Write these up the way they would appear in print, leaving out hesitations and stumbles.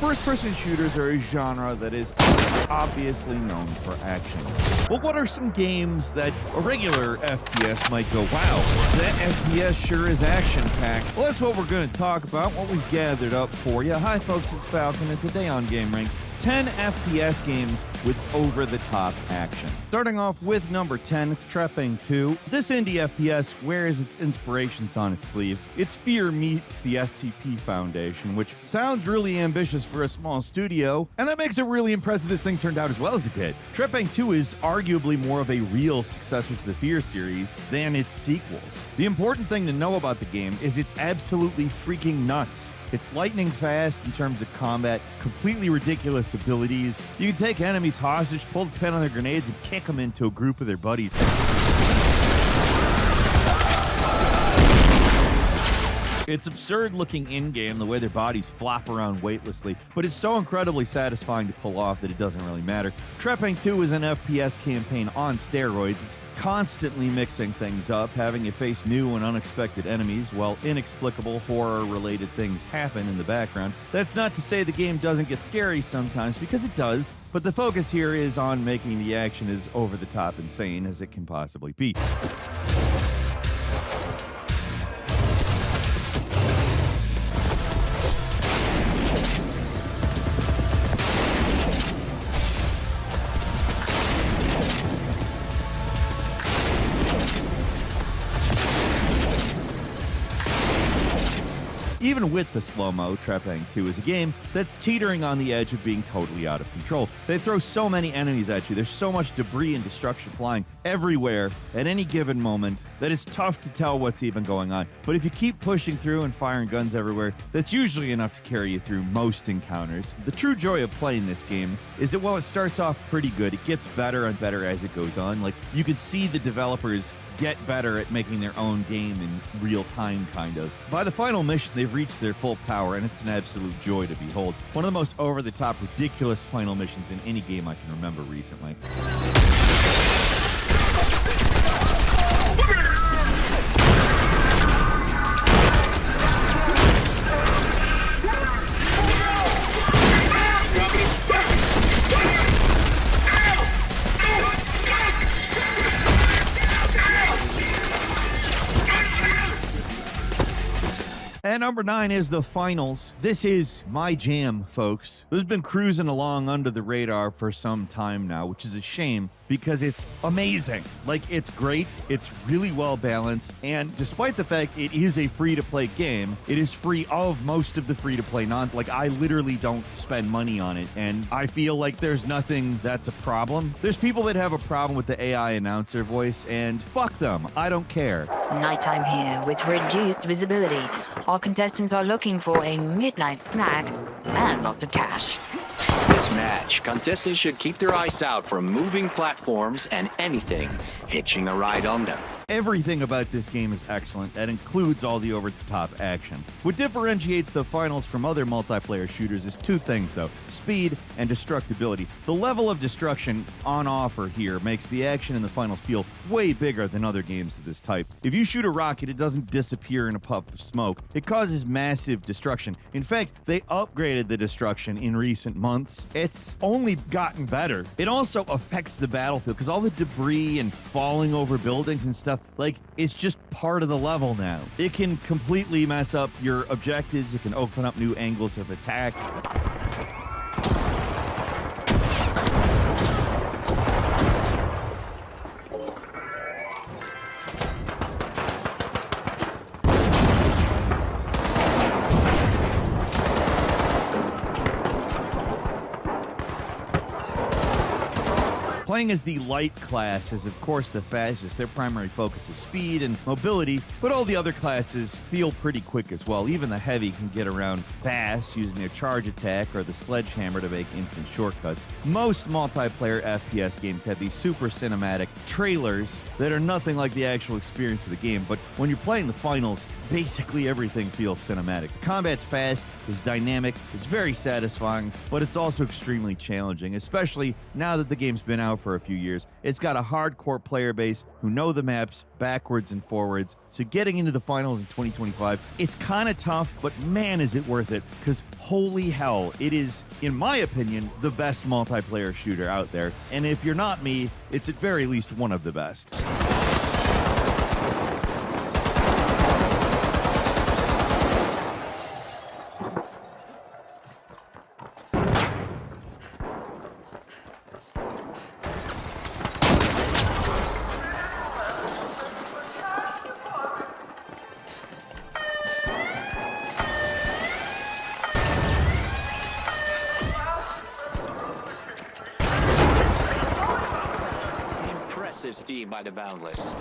First-person shooters are a genre that is obviously known for action. But what are some games that a regular FPS might go, wow, that FPS sure is action-packed? Well, that's what we're going to talk about, what we've gathered up for you. Hi, folks, it's Falcon, and today on gameranx, 10 FPS games with over-the-top action. Starting off with number 10, it's Trepang 2. This indie FPS wears its inspirations on its sleeve. Its fear meets the SCP Foundation, which sounds really ambitious for a small studio, and that makes it really impressive this thing turned out as well as it did. Trepang 2 is arguably more of a real successor to the Fear series than its sequels. The important thing to know about the game is it's absolutely freaking nuts. It's lightning fast in terms of combat, completely ridiculous abilities. You can take enemies hostage, pull the pin on their grenades, and kick them into a group of their buddies. It's absurd looking in-game, the way their bodies flop around weightlessly, but it's so incredibly satisfying to pull off that it doesn't really matter. Trepang 2 is an FPS campaign on steroids. It's constantly mixing things up, having you face new and unexpected enemies, while inexplicable horror-related things happen in the background. That's not to say the game doesn't get scary sometimes, because it does, but the focus here is on making the action as over-the-top insane as it can possibly be. Even with the slow-mo, Trepang 2 is a game that's teetering on the edge of being totally out of control. They throw so many enemies at you, there's so much debris and destruction flying everywhere at any given moment that it's tough to tell what's even going on. But if you keep pushing through and firing guns everywhere, that's usually enough to carry you through most encounters. The true joy of playing this game is that while it starts off pretty good, it gets better and better as it goes on. Like, you can see the developers get better at making their own game in real time, kind of. By the final mission, they've reached their full power, and it's an absolute joy to behold. One of the most over-the-top, ridiculous final missions in any game I can remember recently. And number 9 is the finals. This is my jam, folks. This has been cruising along under the radar for some time now, which is a shame because it's amazing. Like, it's great, it's really well balanced, and despite the fact it is a free-to-play game, it is free of most of the free-to-play like, I literally don't spend money on it, and I feel like there's nothing that's a problem. There's people that have a problem with the AI announcer voice, and fuck them, I don't care. Nighttime here with reduced visibility. All contestants are looking for a midnight snack and lots of cash. This match, contestants should keep their eyes out for moving platforms and anything hitching a ride on them. Everything about this game is excellent. That includes all the over-the-top action. What differentiates the finals from other multiplayer shooters is two things, though: speed and destructibility. The level of destruction on offer here makes the action in the finals feel way bigger than other games of this type. If you shoot a rocket, it doesn't disappear in a puff of smoke. It causes massive destruction. In fact, they upgraded the destruction in recent months. It's only gotten better. It also affects the battlefield because all the debris and falling over buildings and stuff, like, it's just part of the level now. It can completely mess up your objectives. It can open up new angles of attack. Playing as the light class is, of course, the fastest. Their primary focus is speed and mobility, but all the other classes feel pretty quick as well. Even the heavy can get around fast using their charge attack or the sledgehammer to make instant shortcuts. Most multiplayer FPS games have these super cinematic trailers that are nothing like the actual experience of the game, but when you're playing the finals, basically everything feels cinematic. The combat's fast, it's dynamic, it's very satisfying, but it's also extremely challenging, especially now that the game's been out for a few years. It's got a hardcore player base who know the maps backwards and forwards, so getting into the finals in 2025, it's kind of tough, but man is it worth it, because holy hell, it is, in my opinion, the best multiplayer shooter out there, and if you're not me, it's at very least one of the best. Steam by the boundless.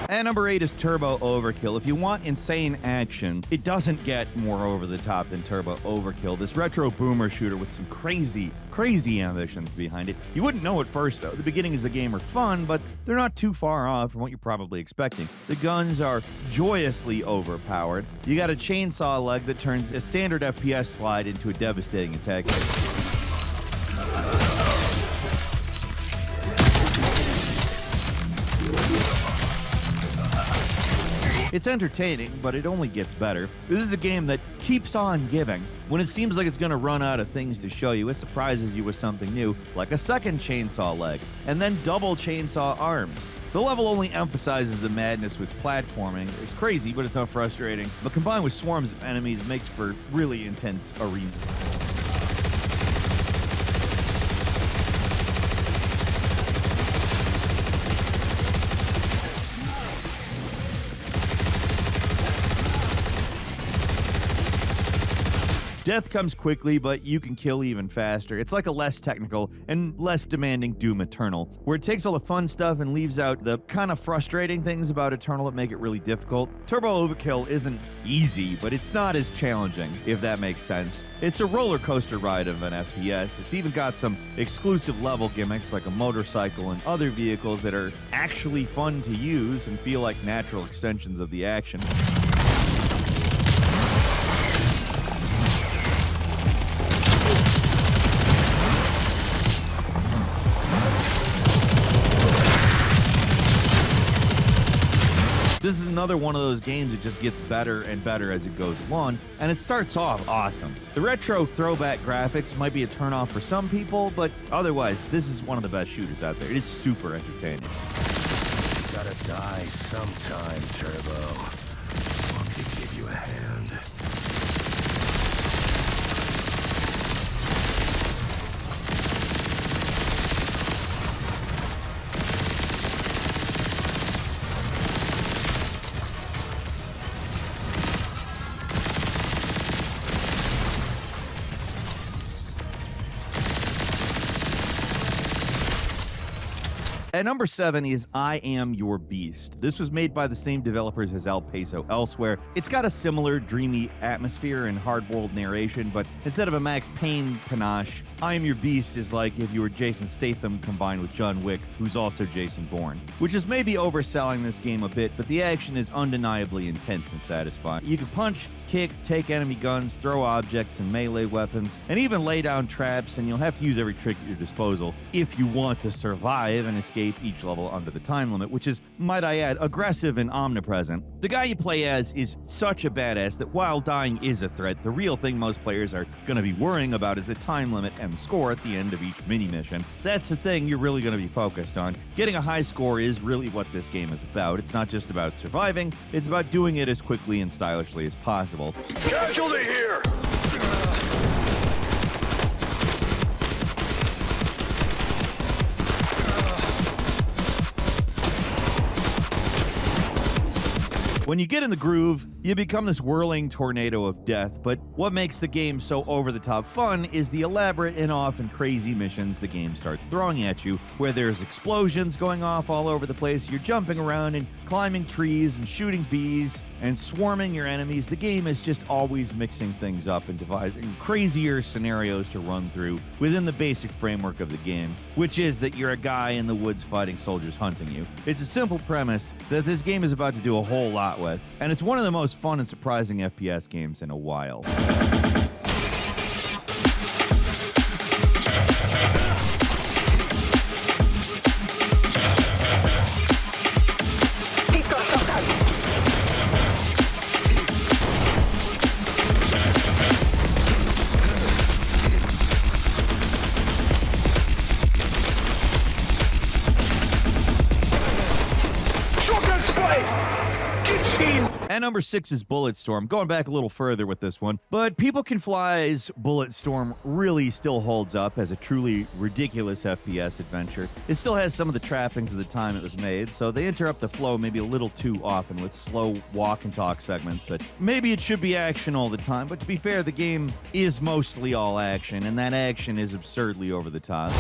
And number 8 is Turbo Overkill. If you want insane action, it doesn't get more over the top than Turbo Overkill. This retro boomer shooter with some crazy ambitions behind it. You wouldn't know at first, though. The beginnings of the game are fun, but they're not too far off from what you're probably expecting. The guns are joyously overpowered. You got a chainsaw leg that turns a standard FPS slide into a devastating attack. It's entertaining, but it only gets better. This is a game that keeps on giving. When it seems like it's going to run out of things to show you, it surprises you with something new, like a second chainsaw leg, and then double chainsaw arms. The level only emphasizes the madness with platforming. It's crazy, but it's not frustrating. But combined with swarms of enemies, it makes for really intense arenas. Death comes quickly, but you can kill even faster. It's like a less technical and less demanding Doom Eternal, where it takes all the fun stuff and leaves out the kind of frustrating things about Eternal that make it really difficult. Turbo Overkill isn't easy, but it's not as challenging, if that makes sense. It's a roller coaster ride of an FPS. It's even got some exclusive level gimmicks like a motorcycle and other vehicles that are actually fun to use and feel like natural extensions of the action. This is another one of those games that just gets better and better as it goes along, and it starts off awesome. The retro throwback graphics might be a turnoff for some people, but otherwise, this is one of the best shooters out there. It is super entertaining. You gotta die sometime, Turbo. Want me to give you a hand? At number 7 is I Am Your Beast. This was made by the same developers as El Paso Elsewhere. It's got a similar dreamy atmosphere and hard-boiled narration, but instead of a Max Payne panache, I Am Your Beast is like if you were Jason Statham combined with John Wick, who's also Jason Bourne. Which is maybe overselling this game a bit, but the action is undeniably intense and satisfying. You can punch, kick, take enemy guns, throw objects and melee weapons, and even lay down traps, and you'll have to use every trick at your disposal if you want to survive and escape each level under the time limit, which is, might I add, aggressive and omnipresent. The guy you play as is such a badass that while dying is a threat, the real thing most players are going to be worrying about is the time limit and the score at the end of each mini-mission. That's the thing you're really going to be focused on. Getting a high score is really what this game is about. It's not just about surviving, it's about doing it as quickly and stylishly as possible. Casualty here! When you get in the groove, You become this whirling tornado of death, but what makes the game so over-the-top fun is the elaborate and often crazy missions the game starts throwing at you, where there's explosions going off all over the place, you're jumping around and climbing trees and shooting bees and swarming your enemies. The game is just always mixing things up and devising crazier scenarios to run through within the basic framework of the game, which is that you're a guy in the woods fighting soldiers hunting you. It's a simple premise that this game is about to do a whole lot with, and it's one of the most fun and surprising FPS games in a while. And number 6 is Bulletstorm. Going back a little further with this one, but People Can Fly's Bulletstorm really still holds up as a truly ridiculous FPS adventure. It still has some of the trappings of the time it was made, so they interrupt the flow maybe a little too often with slow walk and talk segments that maybe it should be action all the time, but to be fair, the game is mostly all action, and that action is absurdly over the top.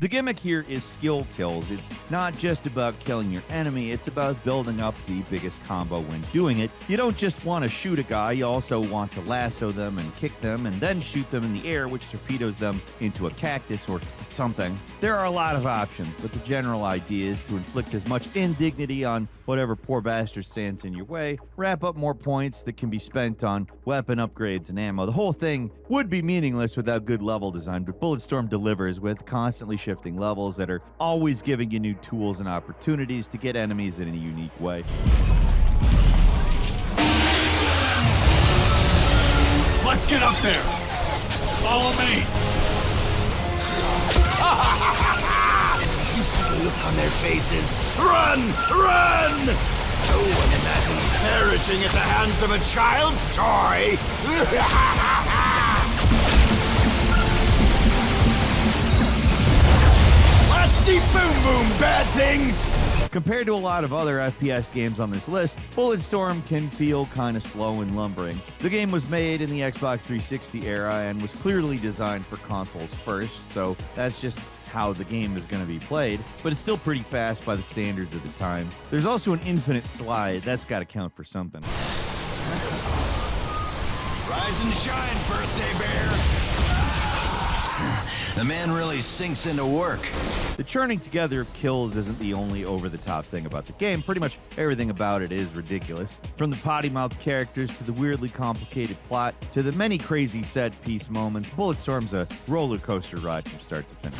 The gimmick here is skill kills. It's not just about killing your enemy, it's about building up the biggest combo when doing it. You don't just want to shoot a guy, you also want to lasso them and kick them and then shoot them in the air, which torpedoes them into a cactus or something. There are a lot of options, but the general idea is to inflict as much indignity on whatever poor bastard stands in your way, wrap up more points that can be spent on weapon upgrades and ammo. The whole thing would be meaningless without good level design, but Bulletstorm delivers with constantly shifting levels that are always giving you new tools and opportunities to get enemies in a unique way. Let's get up there! Follow me! You see the look on their faces? Run! Run! No one imagines perishing at the hands of a child's toy! Lasty boom boom, bad things! Compared to a lot of other FPS games on this list, Bulletstorm can feel kind of slow and lumbering. The game was made in the Xbox 360 era and was clearly designed for consoles first, so that's just how the game is going to be played, but it's still pretty fast by the standards of the time. There's also an infinite slide. That's got to count for something. Rise and shine, birthday bear! The man really sinks into work. The churning together of kills isn't the only over-the-top thing about the game. Pretty much everything about it is ridiculous. From the potty-mouthed characters to the weirdly complicated plot to the many crazy set-piece moments, Bulletstorm's a roller coaster ride from start to finish.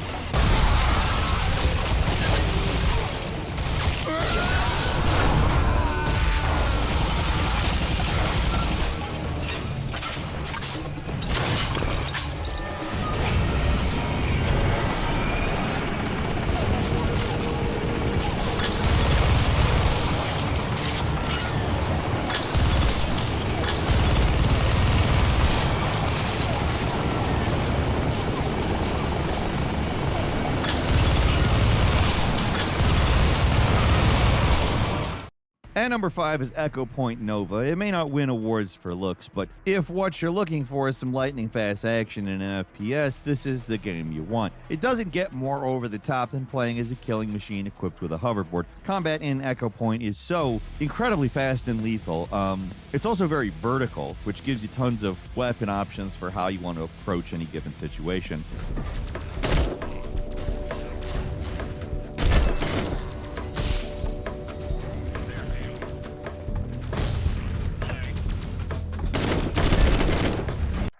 And number 5 is Echo Point Nova. It may not win awards for looks, but if what you're looking for is some lightning-fast action in an FPS, this is the game you want. It doesn't get more over the top than playing as a killing machine equipped with a hoverboard. Combat in Echo Point is so incredibly fast and lethal. It's also very vertical, which gives you tons of weapon options for how you want to approach any given situation.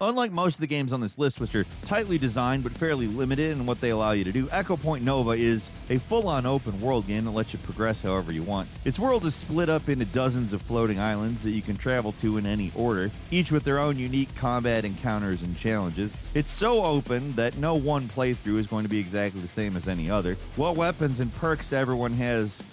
Unlike most of the games on this list, which are tightly designed but fairly limited in what they allow you to do, Echo Point Nova is a full-on open world game that lets you progress however you want. Its world is split up into dozens of floating islands that you can travel to in any order, each with their own unique combat encounters and challenges. It's so open that no one playthrough is going to be exactly the same as any other. What weapons and perks everyone has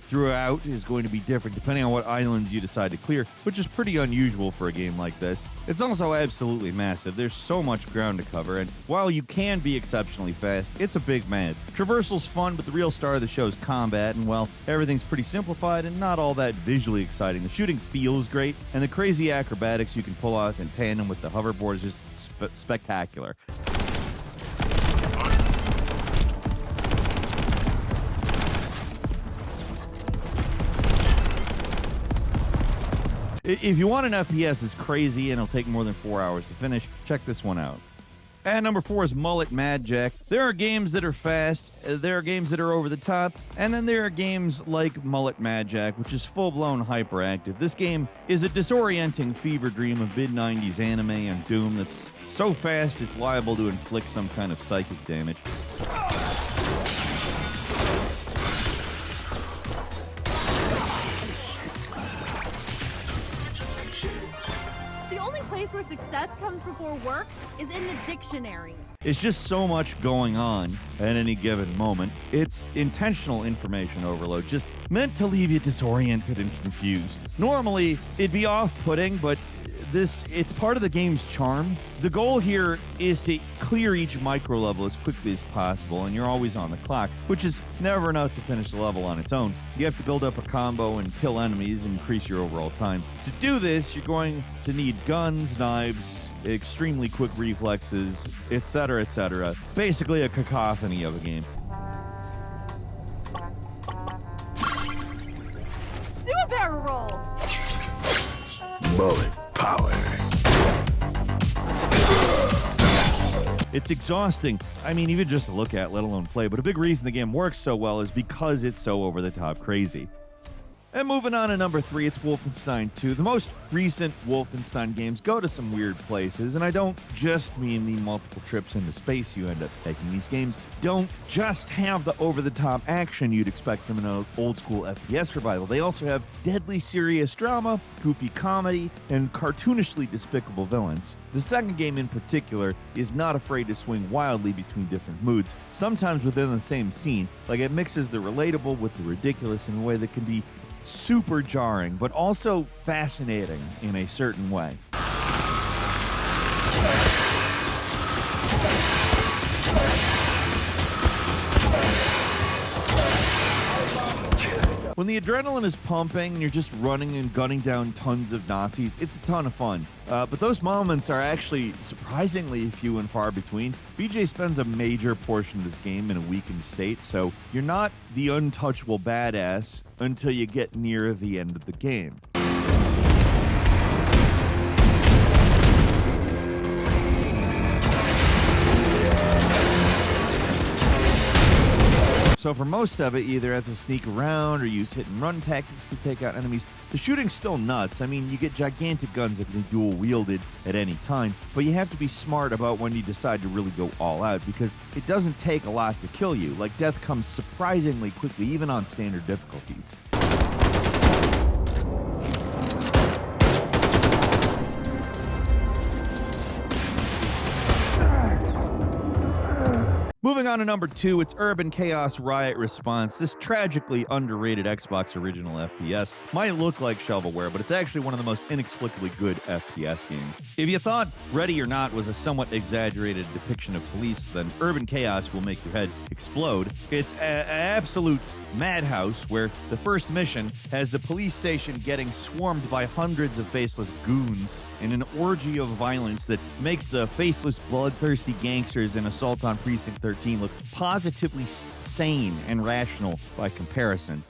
throughout is going to be different depending on what islands you decide to clear, which is pretty unusual for a game like this. It's also absolutely massive. There's so much ground to cover, and while you can be exceptionally fast, it's a big map. Traversal's fun, but the real star of the show is combat, and while everything's pretty simplified and not all that visually exciting, the shooting feels great, and the crazy acrobatics you can pull off in tandem with the hoverboard is just spectacular. If you want an FPS that's crazy and it'll take more than 4 hours to finish, check this one out. And number 4 is Mullet Madjack. There are games that are fast, there are games that are over the top, and then there are games like Mullet Madjack, which is full-blown hyperactive. This game is a disorienting fever dream of mid-90s anime and Doom that's so fast it's liable to inflict some kind of psychic damage. Where success comes before work is in the dictionary. It's just so much going on at any given moment. It's intentional information overload, just meant to leave you disoriented and confused. Normally, it'd be off-putting, but it's part of the game's charm. The goal here is to clear each micro level as quickly as possible, and you're always on the clock, which is never enough to finish the level on its own. You have to build up a combo and kill enemies and increase your overall time. To do this, you're going to need guns, knives, extremely quick reflexes, etc., etc. Basically a cacophony of a game. Do a barrel roll! Bullet power. It's exhausting. I mean, even just to look at, let alone play. But a big reason the game works so well is because it's so over-the-top crazy. And moving on to number 3, it's Wolfenstein 2. The most recent Wolfenstein games go to some weird places, and I don't just mean the multiple trips into space you end up taking. These games don't just have the over-the-top action you'd expect from an old-school FPS revival. They also have deadly serious drama, goofy comedy, and cartoonishly despicable villains. The second game in particular is not afraid to swing wildly between different moods, sometimes within the same scene. Like, it mixes the relatable with the ridiculous in a way that can be super jarring, but also fascinating in a certain way. When the adrenaline is pumping and you're just running and gunning down tons of Nazis, it's a ton of fun. But those moments are actually surprisingly few and far between. BJ spends a major portion of this game in a weakened state, so you're not the untouchable badass until you get near the end of the game. So for most of it, you either have to sneak around or use hit-and-run tactics to take out enemies. The shooting's still nuts. I mean, you get gigantic guns that can be dual-wielded at any time, but you have to be smart about when you decide to really go all out, because it doesn't take a lot to kill you. Like, death comes surprisingly quickly, even on standard difficulties. Moving on to number 2, it's Urban Chaos Riot Response. This tragically underrated Xbox original FPS might look like shovelware, but it's actually one of the most inexplicably good FPS games. If you thought Ready or Not was a somewhat exaggerated depiction of police, then Urban Chaos will make your head explode. It's an absolute madhouse where the first mission has the police station getting swarmed by hundreds of faceless goons in an orgy of violence that makes the faceless, bloodthirsty gangsters in Assault on Precinct 13 look positively sane and rational by comparison.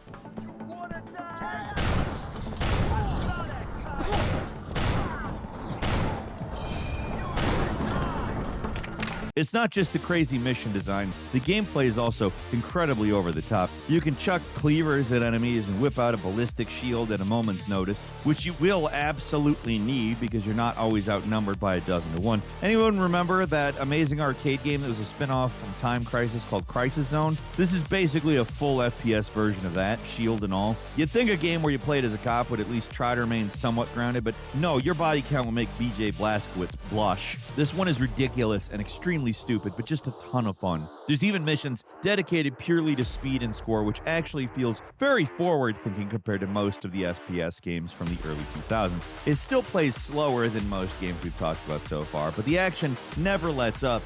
It's not just the crazy mission design, the gameplay is also incredibly over the top. You can chuck cleavers at enemies and whip out a ballistic shield at a moment's notice, which you will absolutely need because you're not always outnumbered by 12 to 1. Anyone remember that amazing arcade game that was a spin-off from Time Crisis called Crisis Zone? This is basically a full FPS version of that, shield and all. You'd think a game where you played as a cop would at least try to remain somewhat grounded, but no, your body count will make BJ Blazkowicz blush. This one is ridiculous and extremely stupid, but just a ton of fun. There's even missions dedicated purely to speed and score, which actually feels very forward-thinking compared to most of the FPS games from the early 2000s. It still plays slower than most games we've talked about so far, but the action never lets up.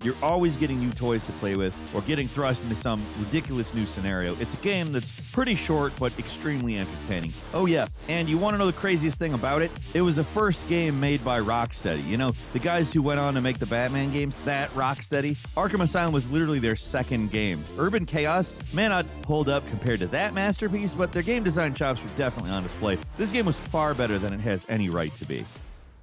You're always getting new toys to play with or getting thrust into some ridiculous new scenario. It's a game that's pretty short but extremely entertaining. Oh yeah, and you want to know the craziest thing about it? It was the first game made by Rocksteady. You know, the guys who went on to make the Batman games, that Rocksteady. Arkham Asylum was literally their second game. Urban Chaos may not hold up compared to that masterpiece, but their game design chops were definitely on display. This game was far better than it has any right to be.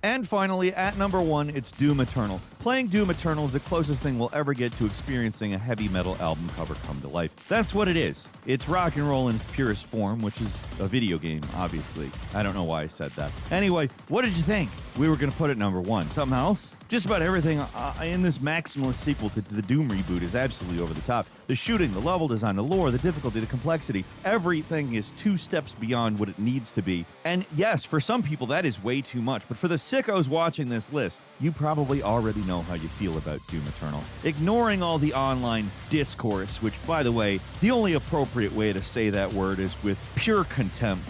And finally, at number 1, it's Doom Eternal. Playing Doom Eternal is the closest thing we'll ever get to experiencing a heavy metal album cover come to life. That's what it is. It's rock and roll in its purest form, which is a video game, obviously. I don't know why I said that. Anyway, what did you think? We were going to put it number 1. Something else? Just about everything in this maximalist sequel to the Doom reboot is absolutely over the top. The shooting, the level design, the lore, the difficulty, the complexity, everything is 2 steps beyond what it needs to be. And yes, for some people that is way too much, but for the sickos watching this list, you probably already know how you feel about Doom Eternal. Ignoring all the online discourse, which, by the way, the only appropriate way to say that word is with pure contempt.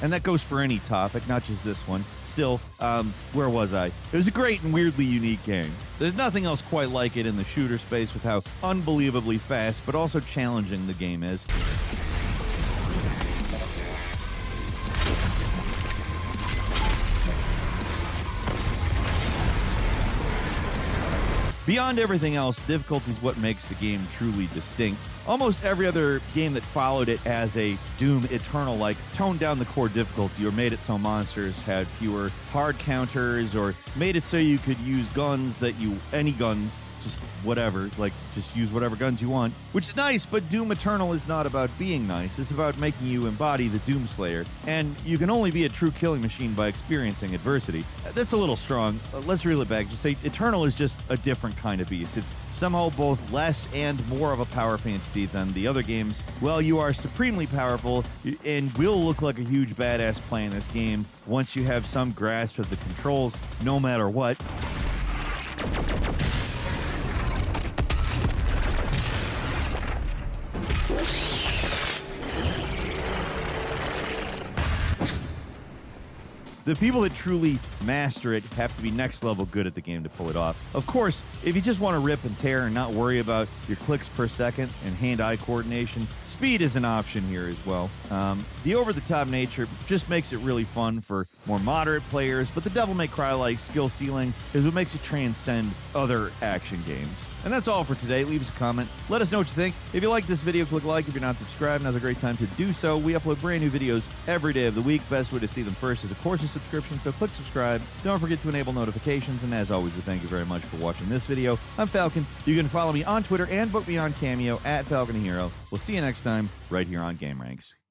And that goes for any topic, not just this one. Still, where was I? It was a great and weirdly unique game. There's nothing else quite like it in the shooter space with how unbelievably fast, but also challenging the game is. Beyond everything else, difficulty is what makes the game truly distinct. Almost every other game that followed it as a Doom Eternal-like toned down the core difficulty or made it so monsters had fewer hard counters or made it so you could use guns any guns, just whatever, like just use whatever guns you want, which is nice, but Doom Eternal is not about being nice. It's about making you embody the Doomslayer, and you can only be a true killing machine by experiencing adversity. That's a little strong. Let's reel it back. Just say Eternal is just a different kind of beast. It's somehow both less and more of a power fantasy than the other games. Well, you are supremely powerful and will look like a huge badass playing this game once you have some grasp of the controls, no matter what. The people that truly master it have to be next level good at the game to pull it off. Of course, if you just want to rip and tear and not worry about your clicks per second and hand-eye coordination, speed is an option here as well. The over-the-top nature just makes it really fun for more moderate players, but the Devil May Cry-like skill ceiling is what makes it transcend other action games. And that's all for today. Leave us a comment. Let us know what you think. If you like this video, click like. If you're not subscribed, now's a great time to do so. We upload brand new videos every day of the week. Best way to see them first is, of course, a subscription, so click subscribe. Don't forget to enable notifications, and as always, we thank you very much for watching this video. I'm Falcon. You can follow me on Twitter and book me on Cameo at Falcon Hero. We'll see you next time right here on gameranx.